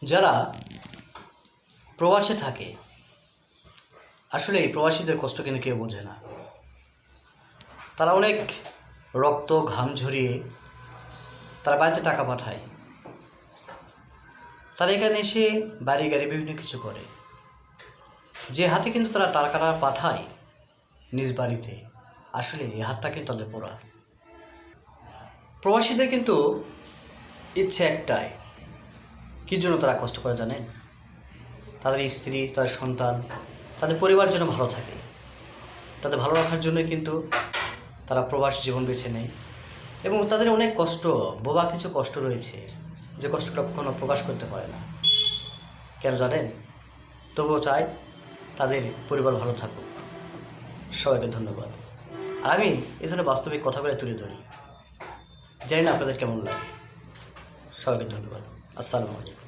যারা প্রবাসে থাকে আসলে এই প্রবাসীদের কষ্ট কিন্তু কেউ বোঝে না। তারা অনেক রক্ত ঘাম ঝরিয়ে তারা বাড়িতে টাকা পাঠায়। তারা এখানে এসে বাড়ি গাড়ি বিভিন্ন কিছু করে, যে হাতে কিন্তু তারা টাকাটা পাঠায় নিজ বাড়িতে, আসলে এই হাতটা কিন্তু তাদের পোড়া। প্রবাসীদের কিন্তু ইচ্ছে একটাই, কী জন্য তারা কষ্ট করে জানেন? তাদের স্ত্রী, তাদের সন্তান, তাদের পরিবার যেন ভালো থাকে। তাদের ভালো রাখার জন্যই কিন্তু তারা প্রবাস জীবন বেছে নেয়। এবং তাদের অনেক কষ্ট, বোবা কিছু কষ্ট রয়েছে, যে কষ্টটা কখনো প্রকাশ করতে পারে না। কেন জানেন? তবুও চাই তাদের পরিবার ভালো থাকুক। সবাইকে ধন্যবাদ। আর আমি এই ধরনের বাস্তবিক কথাগুলো তুলে ধরি, জানি না আপনাদের কেমন লাগে। সবাইকে ধন্যবাদ। আসসালামু আলাইকুম।